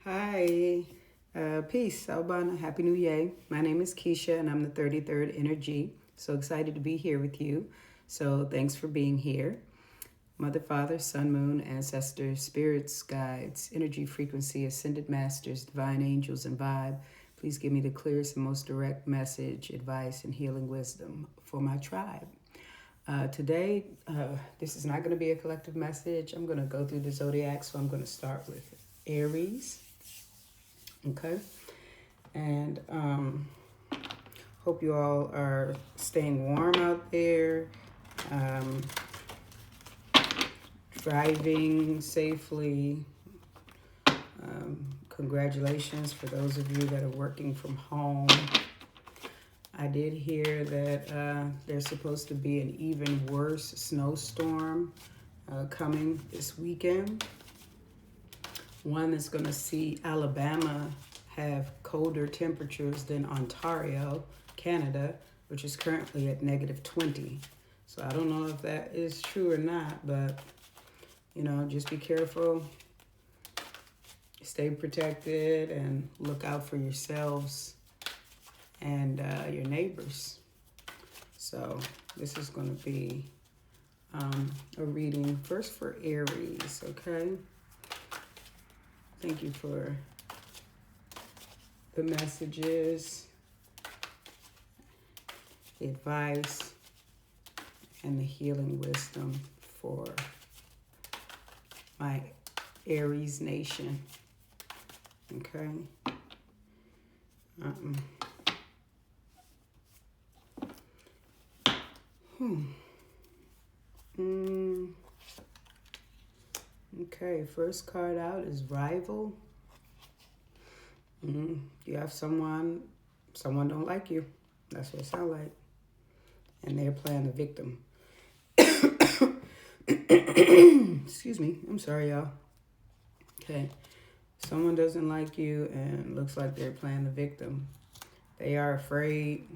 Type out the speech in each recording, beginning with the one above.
Hi, peace, Albana. Happy New Year. My name is Keisha, and I'm the 33rd Energy. So excited to be here with you. So thanks for being here. Mother, Father, Sun, Moon, Ancestors, Spirits, Guides, Energy, Frequency, Ascended Masters, Divine Angels, and Vibe. Please give me the clearest and most direct message, advice, and healing wisdom for my tribe. Today, this is not going to be a collective message. I'm going to go through the zodiac, so I'm going to start with Aries. Okay, and hope you all are staying warm out there, driving safely. Congratulations for those of you that are working from home. I did hear that there's supposed to be an even worse snowstorm coming this weekend. One that's going to see Alabama have colder temperatures than Ontario, Canada, which is currently at -20. So I don't know if that is true or not, but, just be careful, stay protected, and look out for yourselves and your neighbors. So this is going to be a reading first for Aries, okay? Thank you for the messages, the advice, and the healing wisdom for my Aries nation. Okay. Okay, first card out is Rival. You have someone don't like you. That's what it sounds like. And they're playing the victim. Excuse me. I'm sorry, y'all. Okay. Someone doesn't like you and looks like they're playing the victim. They are afraid.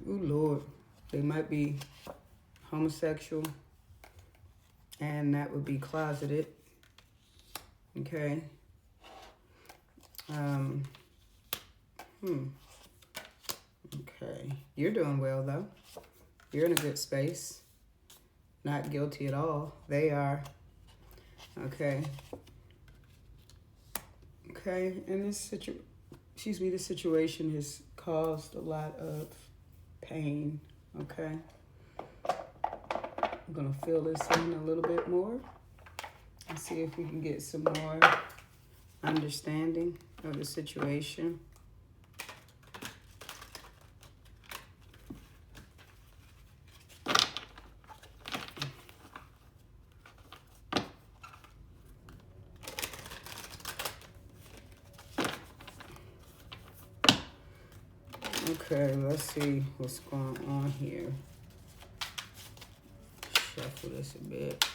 Ooh, Lord. They might be homosexual. And that would be closeted. Okay. Okay. You're doing well, though. You're in a good space. Not guilty at all. They are. Okay. Okay. And this situation has caused a lot of pain. Okay. I'm going to fill this in a little bit more and see if we can get some more understanding of the situation. Okay, let's see what's going on here. Shuffle this a bit.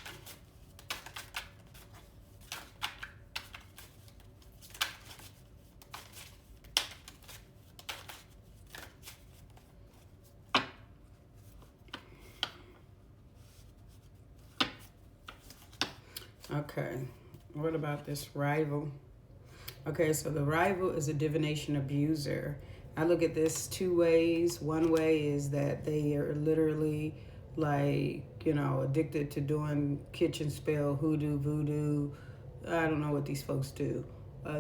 Okay, what about this rival? Okay, so the rival is a divination abuser. I look at this two ways. One way is that they are literally addicted to doing kitchen spell, hoodoo, voodoo. I don't know what these folks do.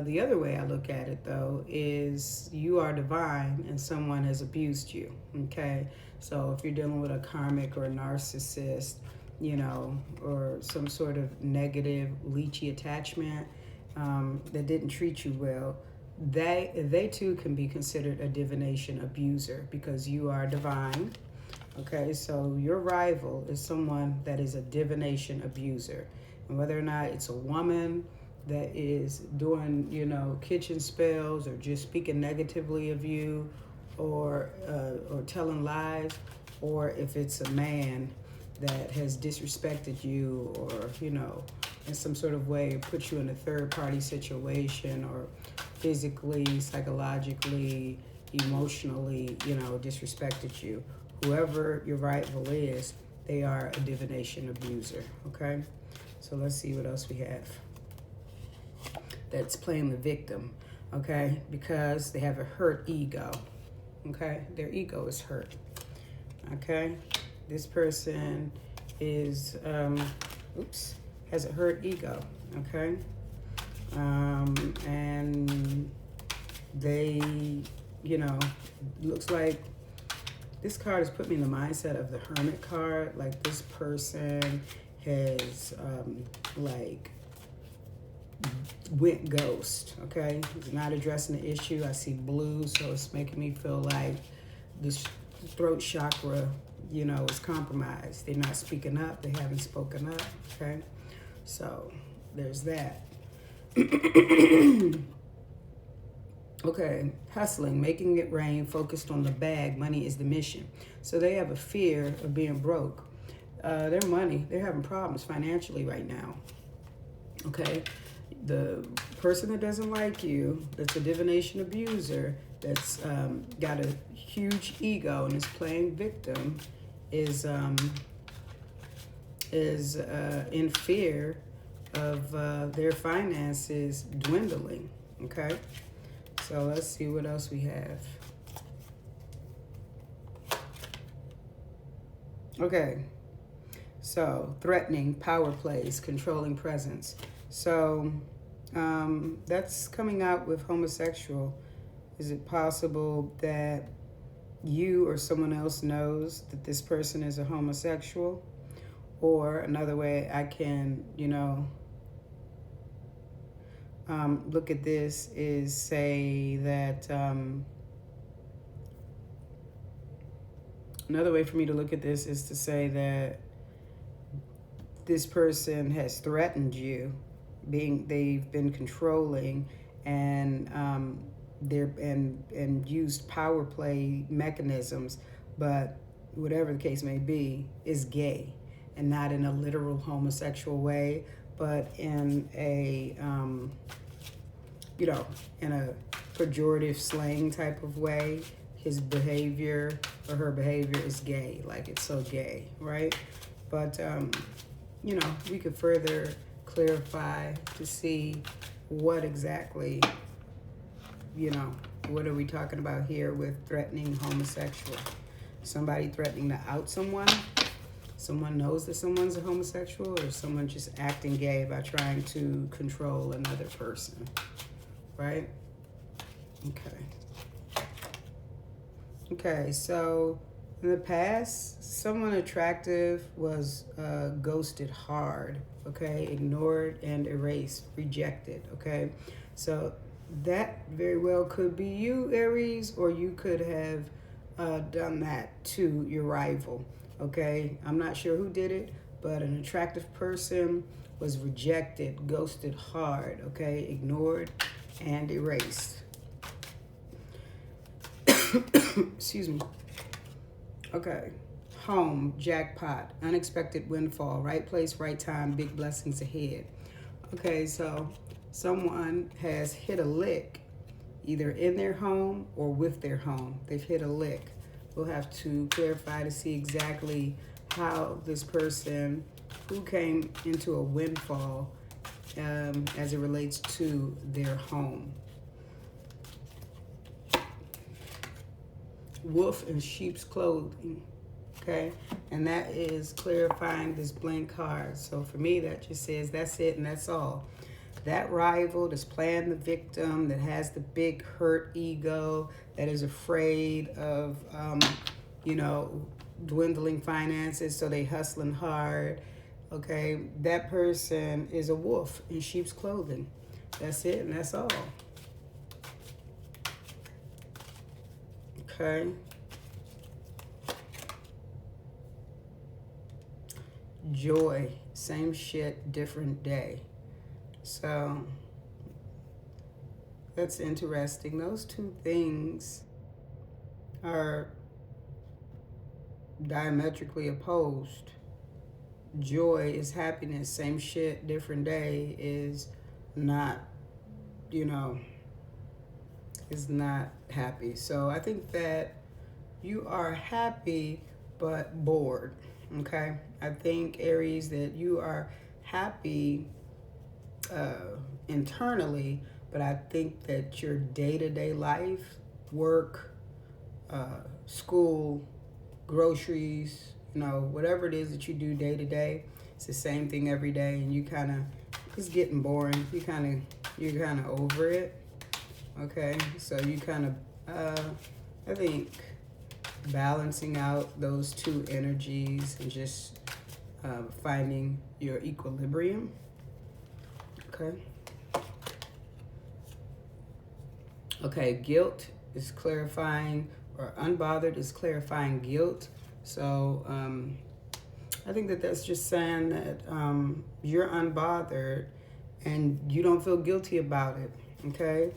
The other way I look at it, though, is you are divine and someone has abused you, okay? So if you're dealing with a karmic or a narcissist, or some sort of negative leechy attachment that didn't treat you well, they too can be considered a divination abuser because you are divine. Okay, so your rival is someone that is a divination abuser. And whether or not it's a woman that is doing, kitchen spells or just speaking negatively of you or telling lies, or if it's a man that has disrespected you or, in some sort of way put you in a third-party situation or physically, psychologically, emotionally, disrespected you. Whoever your rival is, they are a divination abuser, okay? So let's see what else we have. that's playing the victim, okay? Because they have a hurt ego, okay? Their ego is hurt, okay? This person is, has a hurt ego, okay? And they, looks like this card has put me in the mindset of the Hermit card. Like this person has, went ghost, okay? He's not addressing the issue. I see blue, so it's making me feel like this throat chakra, is compromised. They're not speaking up. They haven't spoken up, okay? So there's that. Okay, hustling, making it rain, focused on the bag. Money is the mission. So they have a fear of being broke. Their money, they're having problems financially right now. Okay, the person that doesn't like you, that's a divination abuser, that's got a huge ego and is playing victim, is in fear of their finances dwindling. Okay. So let's see what else we have. Okay, so threatening, power plays, controlling presence. So that's coming out with homosexual. Is it possible that you or someone else knows that this person is a homosexual? Or another way I can, look at this is say that another way for me to look at this is to say that this person has threatened you, they've been controlling and and used power play mechanisms, but whatever the case may be, is gay, and not in a literal homosexual way, but in a in a pejorative slang type of way. His behavior or her behavior is gay, like it's so gay, right? But we could further clarify to see what exactly, what are we talking about here with threatening homosexual? Somebody threatening to out someone? Someone knows that someone's a homosexual, or someone just acting gay by trying to control another person, right? Okay, so in the past, someone attractive was ghosted hard, okay? Ignored and erased, rejected, okay? So that very well could be you, Aries, or you could have done that to your rival, okay? I'm not sure who did it, but an attractive person was rejected, ghosted hard, okay? Ignored and erased. Excuse me. Okay. Home, jackpot, unexpected windfall, right place, right time, big blessings ahead. Okay, so someone has hit a lick, either in their home or with their home. They've hit a lick. We'll have to clarify to see exactly how this person, who came into a windfall as it relates to their home. Wolf in sheep's clothing, okay? And that is clarifying this blank card. So for me, that just says that's it and that's all. That rival that's playing the victim, that has the big hurt ego, that is afraid of, dwindling finances, so they hustling hard, okay? That person is a wolf in sheep's clothing. That's it and that's all. Okay. Joy, same shit, different day. So that's interesting. Those two things are diametrically opposed. Joy is happiness, same shit, different day is not, is not happy. So I think that you are happy but bored, okay? I think, Aries, that you are happy internally, but I think that your day-to-day life, work, school, groceries, whatever it is that you do day to day, it's the same thing every day, and you kind of, it's getting boring. You're kind of over it. Okay, so you kind of, I think, balancing out those two energies and just finding your equilibrium. Okay. Okay, guilt is clarifying, or unbothered is clarifying guilt. So I think that that's just saying that you're unbothered and you don't feel guilty about it. Okay.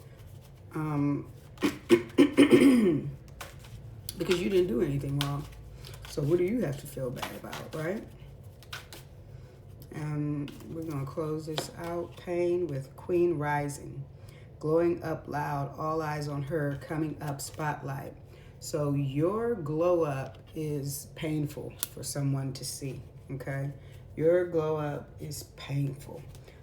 Because you didn't do anything wrong. So what do you have to feel bad about, right? And we're going to close this out. Pain with Queen rising. Glowing up loud, all eyes on her, coming up spotlight. So your glow up is painful for someone to see, okay? Your glow up is painful.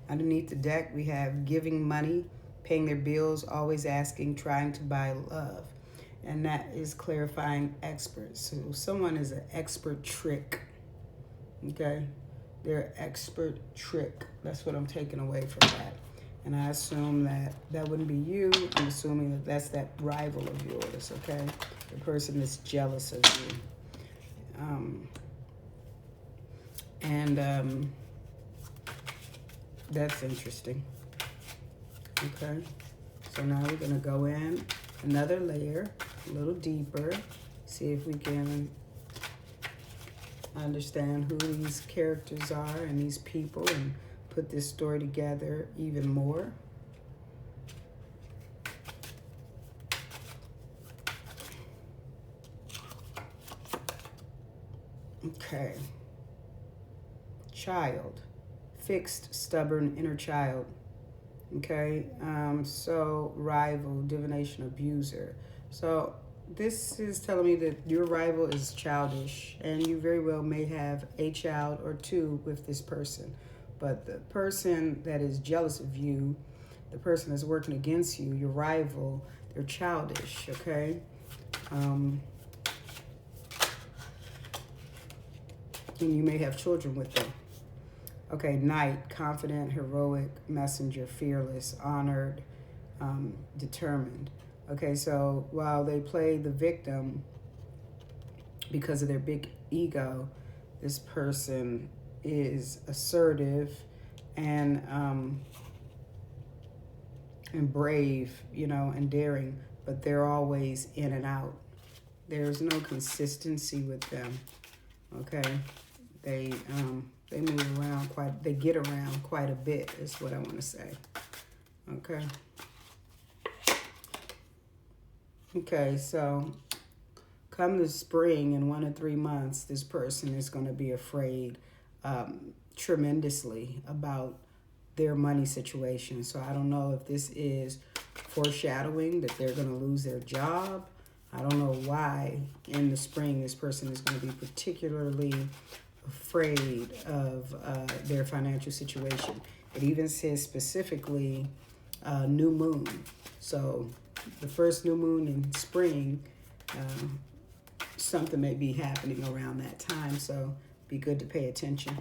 Underneath the deck, we have giving money, paying their bills, always asking, trying to buy love. And that is clarifying experts. So someone is an expert trick, okay? They're expert trick. That's what I'm taking away from that. And I assume that that wouldn't be you. I'm assuming that that's that rival of yours, okay? The person that's jealous of you. That's interesting. Okay. So now we're going to go in another layer, a little deeper, see if we can understand who these characters are and these people, and put this story together even more. Okay. Child. Fixed, stubborn, inner child. Okay. So rival, divination, abuser. So this is telling me that your rival is childish, and you very well may have a child or two with this person. But the person that is jealous of you, the person that's working against you, your rival, they're childish, okay? And you may have children with them. Okay, knight, confident, heroic, messenger, fearless, honored, determined. Okay, so while they play the victim because of their big ego, this person is assertive and brave, and daring, but they're always in and out. There's no consistency with them. Okay, they move around they get around quite a bit, is what I want to say. Okay. Okay, so come the spring, in 1 to 3 months, this person is going to be afraid tremendously about their money situation. So I don't know if this is foreshadowing that they're going to lose their job. I don't know why in the spring this person is going to be particularly afraid of their financial situation. It even says specifically new moon. So the first new moon in spring, something may be happening around that time, so be good to pay attention.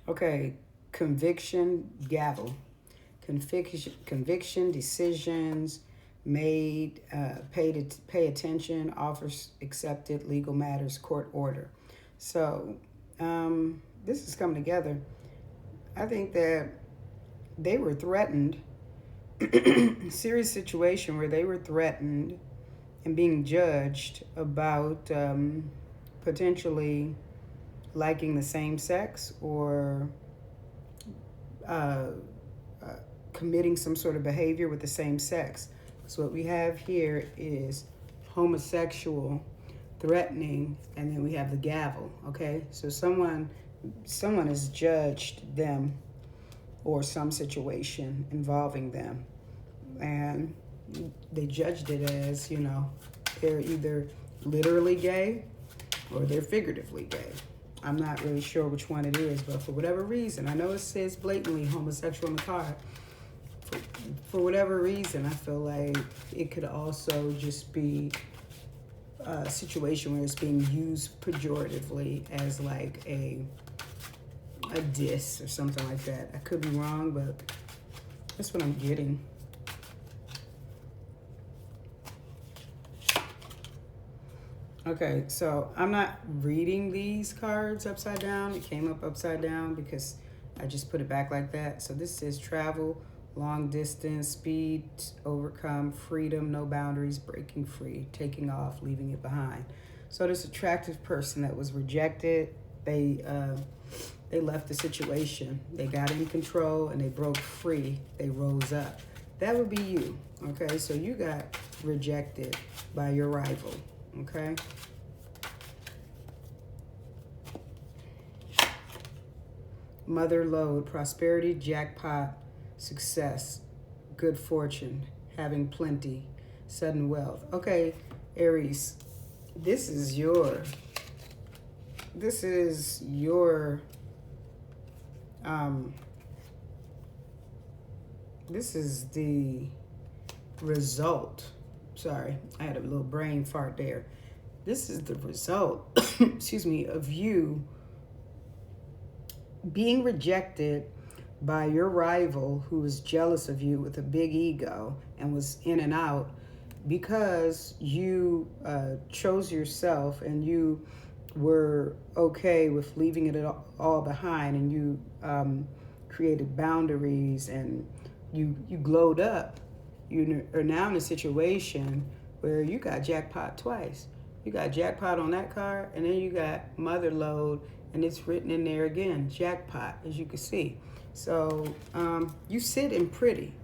Okay, conviction, gavel. Conviction, decisions made, pay attention, offers accepted, legal matters, court order. So this is coming together. I think that they were threatened, serious situation where they were threatened and being judged about potentially liking the same sex or committing some sort of behavior with the same sex. So what we have here is homosexual, threatening, and then we have the gavel, okay? So someone has judged them or some situation involving them, and they judged it as, they're either literally gay or they're figuratively gay. I'm not really sure which one it is, but for whatever reason, I know it says blatantly homosexual in the card. For whatever reason, I feel like it could also just be a situation where it's being used pejoratively as like a diss or something like that. I could be wrong, but that's what I'm getting. Okay, so I'm not reading these cards upside down. It came up upside down because I just put it back like that. So this says travel, long distance, speed, overcome, freedom, no boundaries, breaking free, taking off, leaving it behind. So this attractive person that was rejected, they left the situation. They got in control and they broke free. They rose up. That would be you. Okay, so you got rejected by your rival. Okay. Mother lode, prosperity, jackpot, success, good fortune, having plenty, sudden wealth. Okay, Aries, this is the result. Sorry, I had a little brain fart there. This is the result, excuse me, of you being rejected by your rival who was jealous of you with a big ego and was in and out because you chose yourself and you were okay with leaving it all behind, and you created boundaries and you glowed up. You are now in a situation where you got jackpot twice. You got jackpot on that card, and then you got mother lode, and it's written in there again, jackpot, as you can see. So you sitting pretty,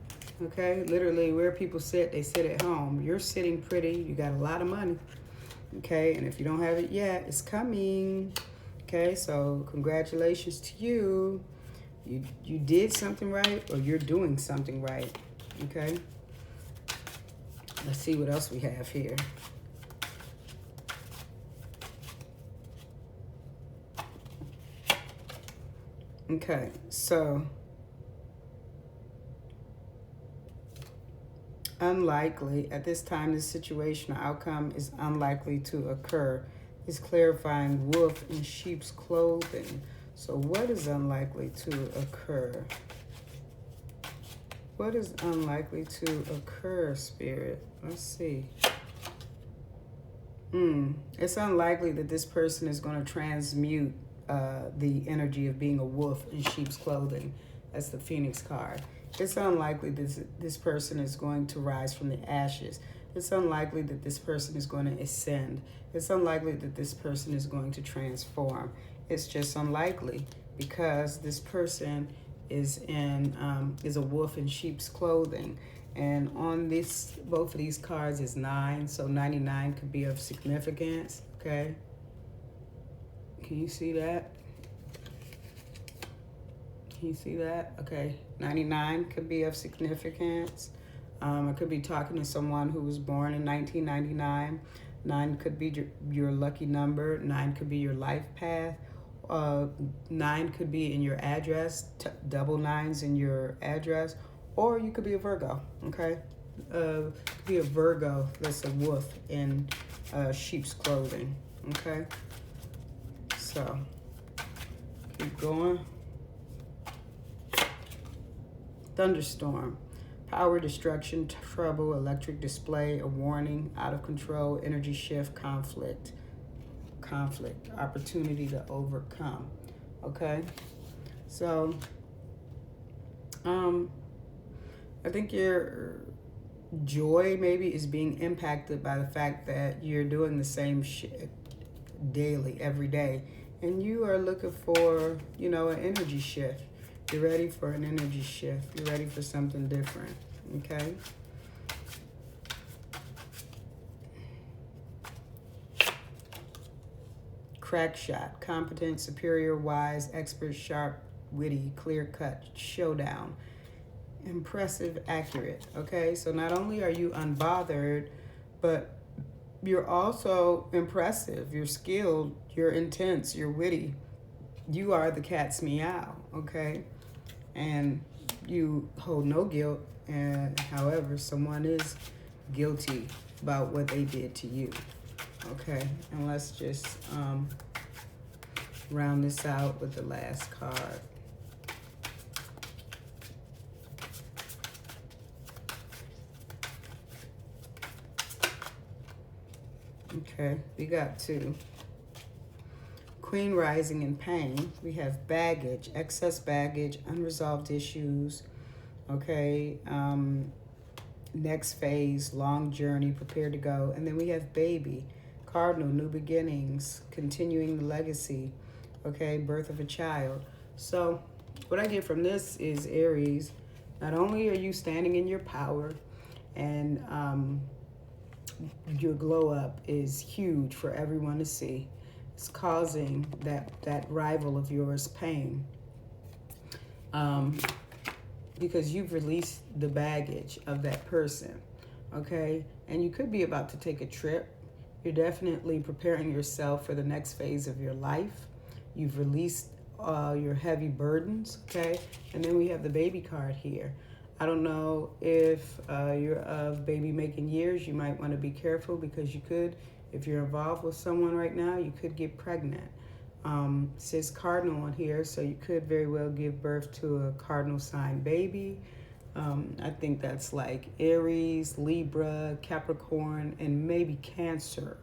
okay? Literally where people sit, they sit at home. You're sitting pretty. You got a lot of money, okay? And if you don't have it yet, it's coming, okay? So congratulations to you. You did something right, or you're doing something right, okay? Let's see what else we have here. Okay, so unlikely at this time, this situation or outcome is unlikely to occur. It's clarifying wolf in sheep's clothing. So what is unlikely to occur? What is unlikely to occur, Spirit? Let's see. It's unlikely that this person is going to transmute the energy of being a wolf in sheep's clothing. That's the Phoenix card. It's unlikely that this person is going to rise from the ashes. It's unlikely that this person is going to ascend. It's unlikely that this person is going to transform. It's just unlikely because this person is a wolf in sheep's clothing. And on both of these cards is 9, so 99 could be of significance, okay? Can you see that? Can you see that? Okay, 99 could be of significance. I could be talking to someone who was born in 1999. 9 could be your lucky number. 9 could be your life path. 9 could be in your address, double 9s in your address, or you could be a Virgo, okay? Could be a Virgo that's a wolf in sheep's clothing, okay? So, keep going. Thunderstorm, power, destruction, trouble, electric display, a warning, out of control, energy shift, conflict, opportunity to overcome, okay? So, I think your joy maybe is being impacted by the fact that you're doing the same shit daily, every day, and you are looking for, an energy shift. You're ready for an energy shift. You're ready for something different, okay? Crack shot, competent, superior, wise, expert, sharp, witty, clear-cut, showdown, impressive, accurate, okay? So not only are you unbothered, but you're also impressive, you're skilled, you're intense, you're witty, You are the cat's meow, okay? And you hold no guilt, and however, someone is guilty about what they did to you, okay? And let's just round this out with the last card. Okay, we got 2. Queen rising in pain. We have baggage, excess baggage, unresolved issues. Okay, next phase, long journey, prepared to go. And then we have baby, cardinal, new beginnings, continuing the legacy. Okay, birth of a child. So what I get from this is, Aries, not only are you standing in your power, and your glow up is huge for everyone to see. It's causing that rival of yours pain, because you've released the baggage of that person, okay? And you could be about to take a trip. You're definitely preparing yourself for the next phase of your life. You've released your heavy burdens, okay? And then we have the baby card here. I don't know if you're of baby making years. You might want to be careful, because you could, if you're involved with someone right now, you could get pregnant. It says cardinal on here, so you could very well give birth to a cardinal sign baby. I think that's like Aries, Libra, Capricorn, and maybe Cancer.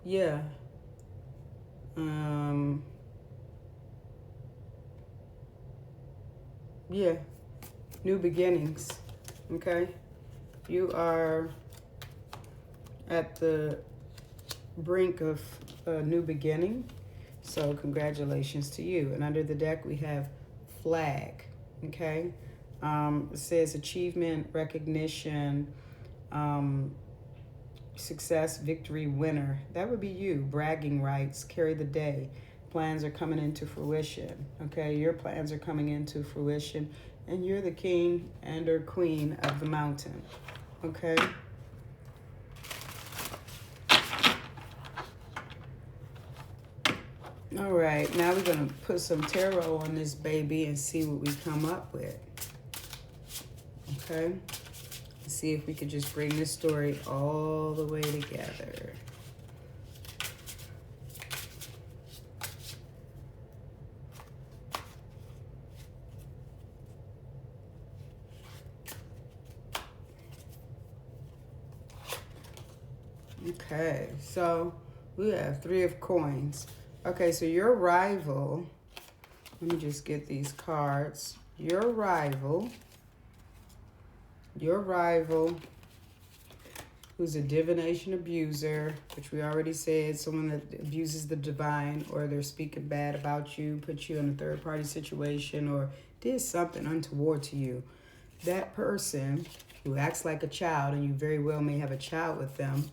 Yeah. Yeah, new beginnings, okay? You are at the brink of a new beginning, so congratulations to you. And under the deck, we have flag, okay? It says achievement, recognition, success, victory, winner. That would be you. Bragging rights, carry the day. Plans are coming into fruition, okay? Your plans are coming into fruition, and you're the king and or queen of the mountain, okay? All right, now we're gonna put some tarot on this baby and see what we come up with, okay? Let's see if we could just bring this story all the way together. Okay, so we have 3 of coins. Okay, so your rival, let me just get these cards. Your rival, who's a divination abuser, which we already said, someone that abuses the divine, or they're speaking bad about you, put you in a third-party situation, or did something untoward to you. That person who acts like a child, and you very well may have a child with them,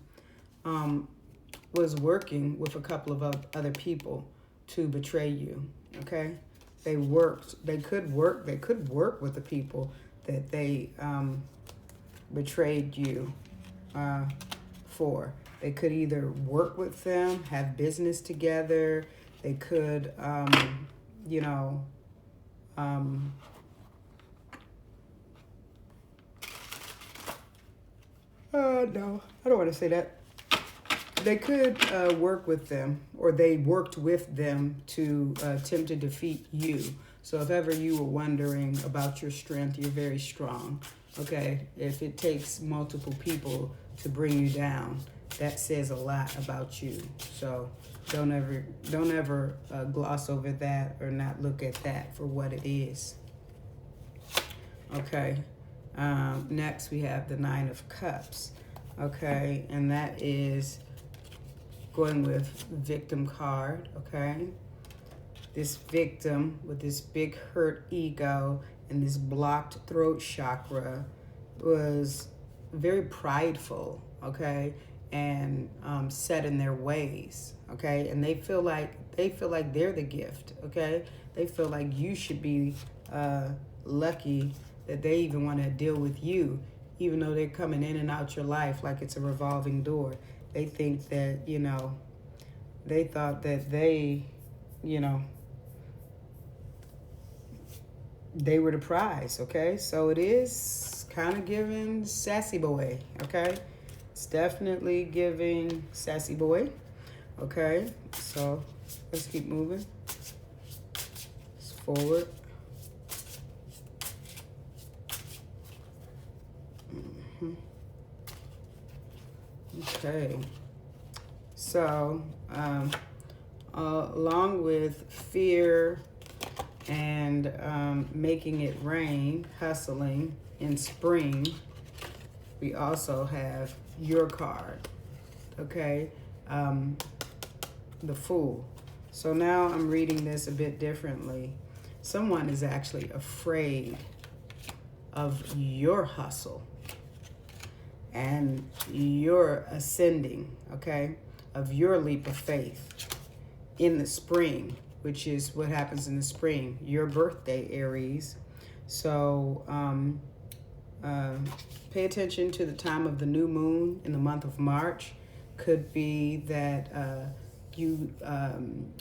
was working with a couple of other people to betray you, okay? They could work with the people that they betrayed you for. They could either work with them, have business together. They could, no, I don't want to say that. They could work with them, or they worked with them to attempt to defeat you. So if ever you were wondering about your strength, you're very strong, okay? If it takes multiple people to bring you down, that says a lot about you. So don't ever gloss over that, or not look at that for what it is. Okay, next we have the 9 of Cups, okay? And that is going with victim card, okay? This victim with this big hurt ego and this blocked throat chakra was very prideful, okay? And set in their ways, okay? And they feel like they're the gift, okay? They feel like you should be lucky that they even want to deal with you, even though they're coming in and out your life like it's a revolving door. They think that, they thought that they, you know, they were the prize, okay? So it is kind of giving sassy boy, okay? It's definitely giving sassy boy, okay? So let's keep moving. It's forward. Okay. So, along with fear and making it rain, hustling in spring, we also have your card, okay? The Fool. So now I'm reading this a bit differently. Someone is actually afraid of your hustle and your ascending, okay, of your leap of faith in the spring, which is what happens in the spring, your birthday, Aries. So pay attention to the time of the new moon in the month of March. Could be that you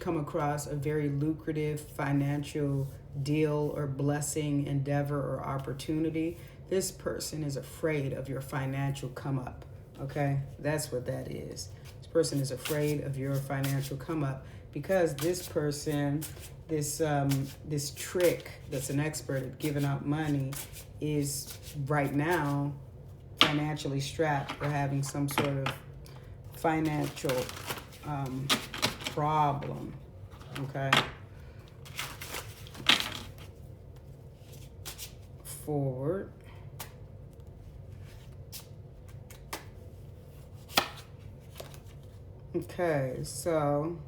come across a very lucrative financial deal or blessing, endeavor, or opportunity. This person is afraid of your financial come up, okay? That's what that is. This person is afraid of your financial come up because this person, this trick that's an expert at giving out money is right now financially strapped or having some sort of financial problem, okay? Forward. Okay, so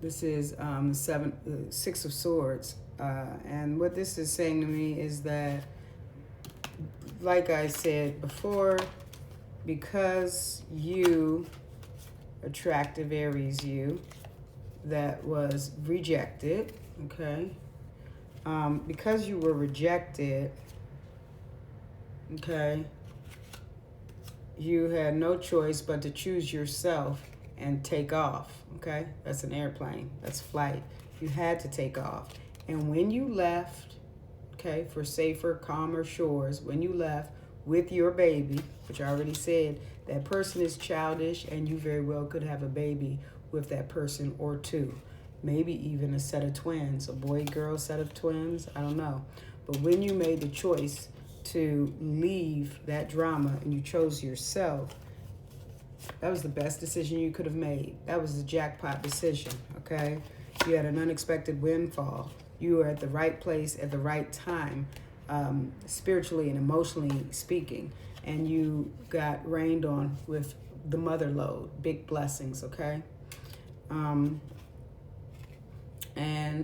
this is the Six of Swords, and what this is saying to me is that, like I said before, because you, attractive Aries, you, that was rejected, okay? Because you were rejected, okay, you had no choice but to choose yourself and take off, okay? That's an airplane. That's flight. You had to take off. And when you left, okay, for safer, calmer shores, when you left with your baby, which I already said, that person is childish and you very well could have a baby with that person or two. Maybe even a set of twins, a boy-girl set of twins, I don't know. But when you made the choice to leave that drama and you chose yourself, that was the best decision you could have made. That was the jackpot decision, okay? You had an unexpected windfall. You were at the right place at the right time, spiritually and emotionally speaking, and you got rained on with the mother load, big blessings, okay? And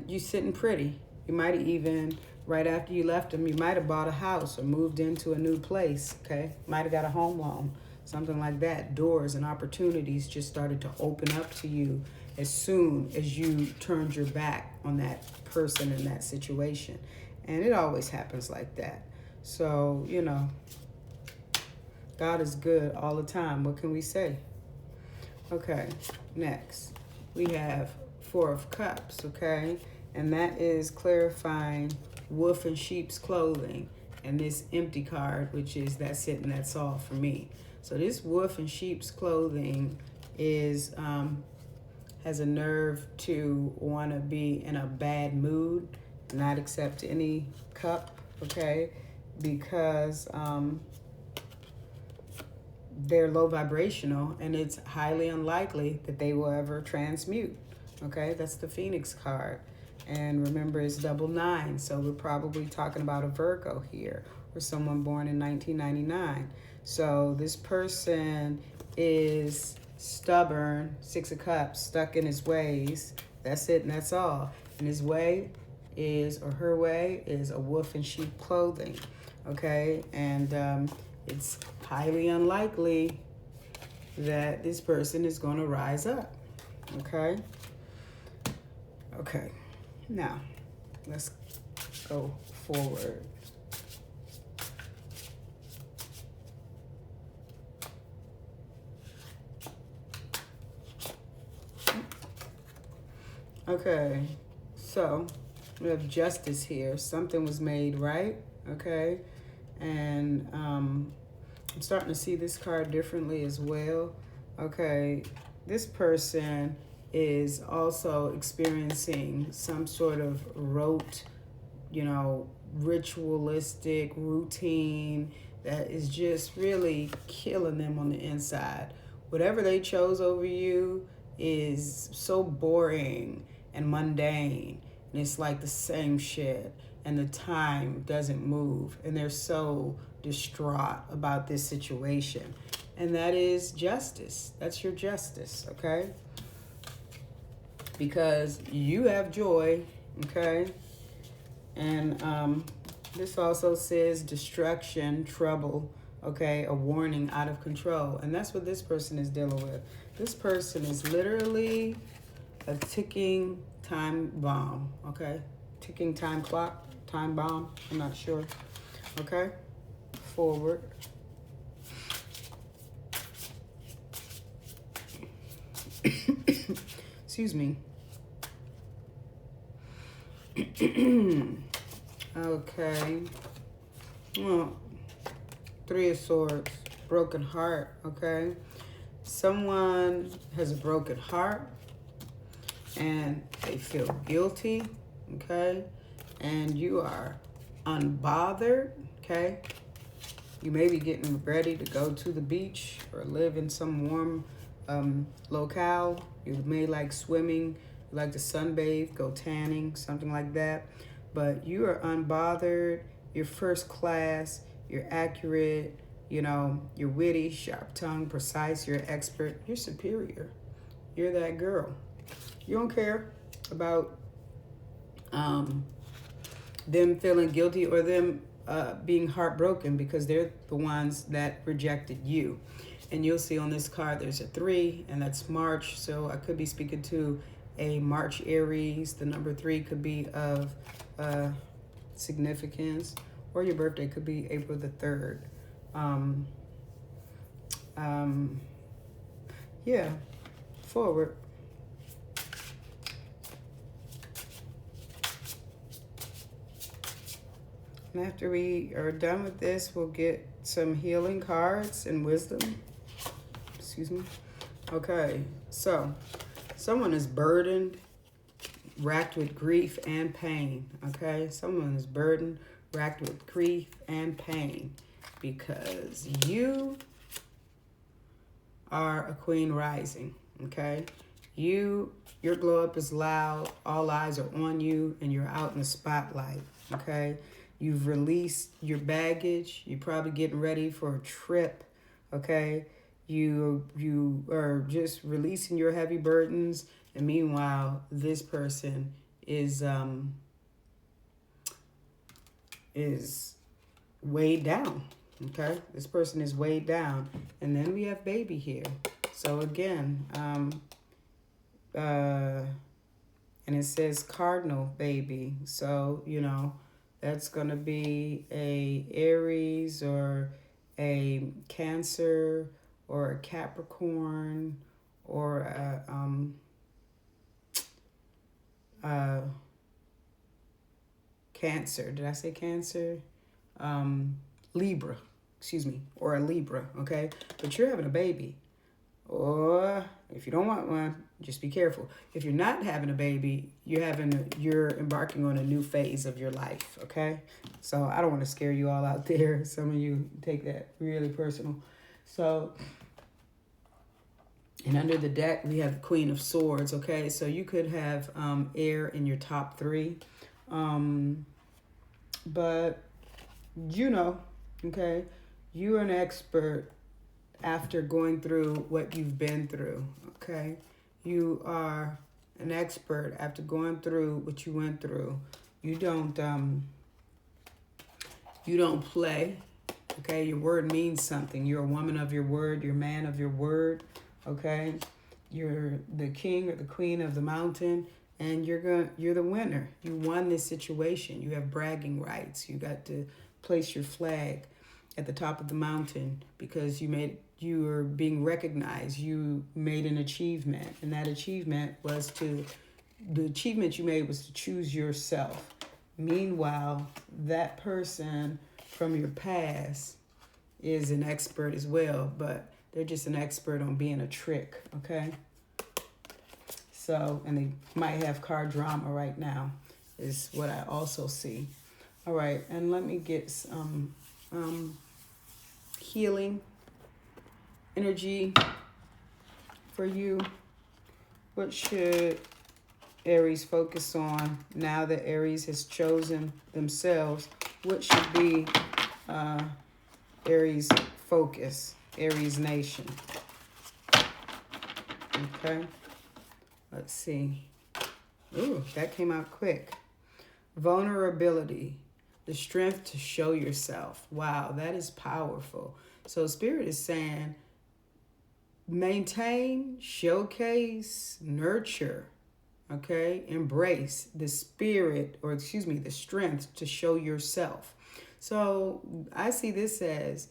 you sitting pretty. You might have even, right after you left them, you might have bought a house or moved into a new place, okay? Might have got a home loan, something like that. Doors and opportunities just started to open up to you as soon as you turned your back on that person in that situation. And it always happens like that. So, you know, God is good all the time. What can we say? Okay, next we have Four of Cups, okay? And that is clarifying wolf in sheep's clothing. And this empty card, which is that's it and that's all for me. So this wolf in sheep's clothing is has a nerve to want to be in a bad mood, not accept any cup, okay? Because they're low vibrational and it's highly unlikely that they will ever transmute. Okay, that's the Phoenix card. And remember, it's 99. So we're probably talking about a Virgo here or someone born in 1999. So this person is stubborn, Six of Cups, stuck in his ways. That's it and that's all. And his way is, or her way is a wolf in sheep clothing. Okay, and it's highly unlikely that this person is going to rise up. Okay. Okay, now let's go forward. Okay, so we have justice here. Something was made right, okay? And I'm starting to see this card differently as well. Okay, this person is also experiencing some sort of rote, ritualistic routine that is just really killing them on the inside. Whatever they chose over you is so boring and mundane, and it's like the same shit, and the time doesn't move, and they're so distraught about this situation. And that is justice. That's your justice, okay? Because you have joy, okay? And this also says destruction, trouble, okay? A warning, out of control. And that's what this person is dealing with. This person is literally a ticking time bomb, okay? Ticking time clock, time bomb, I'm not sure, okay? Forward. Excuse me. Okay. Well, Three of Swords, broken heart, okay? Someone has a broken heart and they feel guilty, okay? And you are unbothered, okay? You may be getting ready to go to the beach or live in some warm locale. You may like swimming, you like to sunbathe, go tanning, something like that. But you are unbothered, you're first class, you're accurate, you're witty, sharp tongue, precise, you're an expert, you're superior. You're that girl. You don't care about them feeling guilty or them being heartbroken, because they're the ones that rejected you. And you'll see on this card there's a 3, and that's March. So I could be speaking to a March Aries. The number 3 could be of significance, or your birthday could be April the 3rd. Yeah, forward. And after we are done with this, we'll get some healing cards and wisdom. Excuse me. Okay, so someone is burdened, racked with grief and pain. Okay, someone is burdened, racked with grief and pain, because you are a queen rising. Okay, your glow up is loud. All eyes are on you, and you're out in the spotlight. Okay, you've released your baggage. You're probably getting ready for a trip. Okay, you are just releasing your heavy burdens, and meanwhile, this person is weighed down. Okay, this person is weighed down, and then we have baby here. So again, and it says cardinal baby. So that's gonna be a Aries or a Cancer or a Capricorn or a Cancer. Did I say Cancer? Libra, excuse me, or a Libra, okay? But you're having a baby. Or if you don't want one, just be careful. If you're not having a baby, you're embarking on a new phase of your life, okay? So I don't want to scare you all out there. Some of you take that really personal. So, and under the deck, we have the Queen of Swords, okay? So you could have air in your top 3. But okay, you're an expert after going through what you've been through, okay? You are an expert after going through what you went through. You don't play, okay? Your word means something. You're a woman of your word. You're a man of your word, okay? You're the king or the queen of the mountain, and you're the winner. You won this situation. You have bragging rights. You got to place your flag at the top of the mountain because you were being recognized. You made an achievement, and that achievement was to the achievement you made was to choose yourself. Meanwhile, that person from your past is an expert as well, but they're just an expert on being a trick, okay? So, and they might have car drama right now, is what I also see. All right, and let me get some healing energy for you. What should Aries focus on now that Aries has chosen themselves? What should be Aries focus, Aries nation? Okay, let's see. Ooh, that came out quick. Vulnerability, the strength to show yourself. Wow, that is powerful. So Spirit is saying maintain, showcase, nurture, okay? Embrace the spirit, or excuse me, the strength to show yourself. So I see this as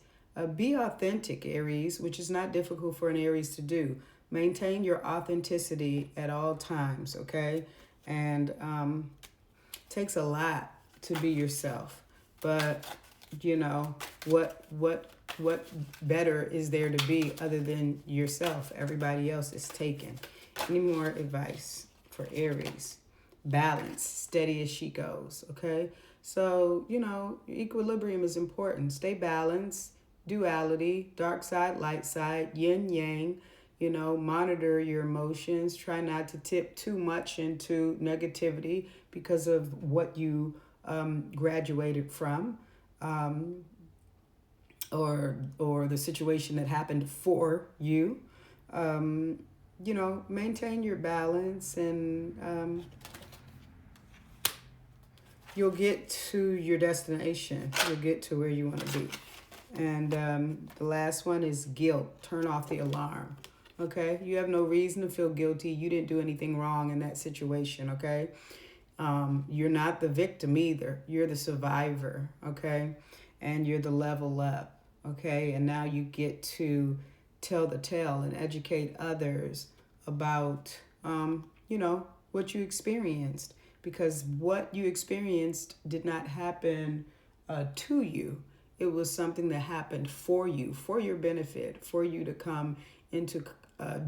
be authentic, Aries, which is not difficult for an Aries to do. Maintain your authenticity at all times, okay? And takes a lot to be yourself. But, you know, what better is there to be other than yourself? Everybody else is taken. Any more advice for Aries? Balance, steady as she goes, okay? So, you know, equilibrium is important. Stay balanced, duality, dark side, light side, yin, yang. You know, monitor your emotions. Try not to tip too much into negativity because of what you graduated from, or the situation that happened for you. You know, maintain your balance, and you'll get to your destination. You'll get to where you want to be. And the last one is guilt. Turn off the alarm. Okay, you have no reason to feel guilty. You didn't do anything wrong in that situation, okay? You're not the victim either. You're the survivor, okay? And you're the level up, okay? And now you get to tell the tale and educate others about, you know, what you experienced. Because what you experienced did not happen to you. It was something that happened for you, for your benefit, for you to come into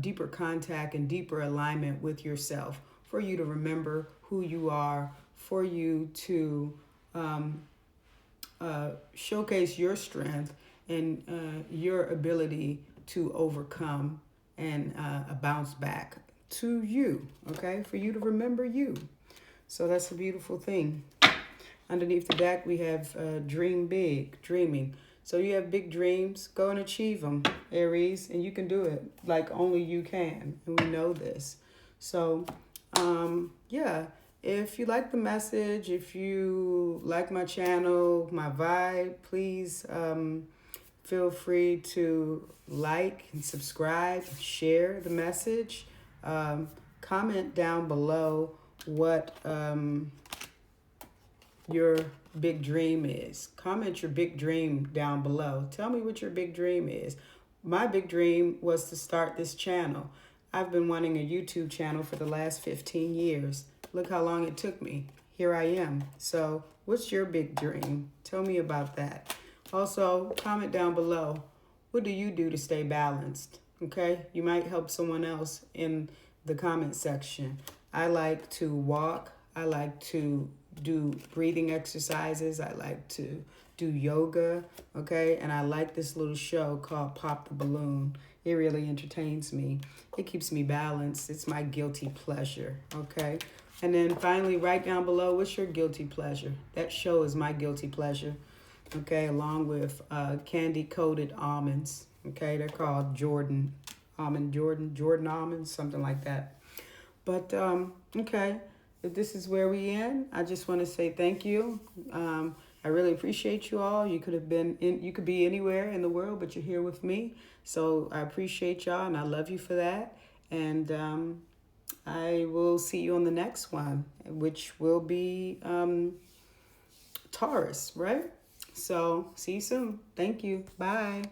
deeper contact and deeper alignment with yourself, for you to remember who you are, for you to showcase your strength and your ability to overcome and bounce back to you, okay? For you to remember you. So that's a beautiful thing. Underneath the deck, we have dream big, dreaming. So you have big dreams, go and achieve them, Aries, and you can do it like only you can, and we know this. So, yeah, if you like the message, if you like my channel, my vibe, please feel free to like and subscribe, share the message. Comment down below what your big dream is. Comment your big dream down below. Tell me what your big dream is. My big dream was to start this channel. I've been wanting a YouTube channel for the last 15 years. Look how long it took me. Here I am. So what's your big dream? Tell me about that. Also, comment down below. What do you do to stay balanced? Okay, you might help someone else in the comment section. I like to walk. I like to do breathing exercises. I like to do yoga, okay? And I like this little show called Pop the Balloon. It really entertains me. It keeps me balanced. It's my guilty pleasure, okay? And then finally, right down below, what's your guilty pleasure? That show is my guilty pleasure, okay? Along with candy-coated almonds, okay? They're called Jordan almonds, something like that. But, okay. If this is where we end, I just want to say thank you. I really appreciate you all. You could be anywhere in the world, but you're here with me. So I appreciate y'all, and I love you for that. And I will see you on the next one, which will be Taurus, right? So see you soon. Thank you. Bye.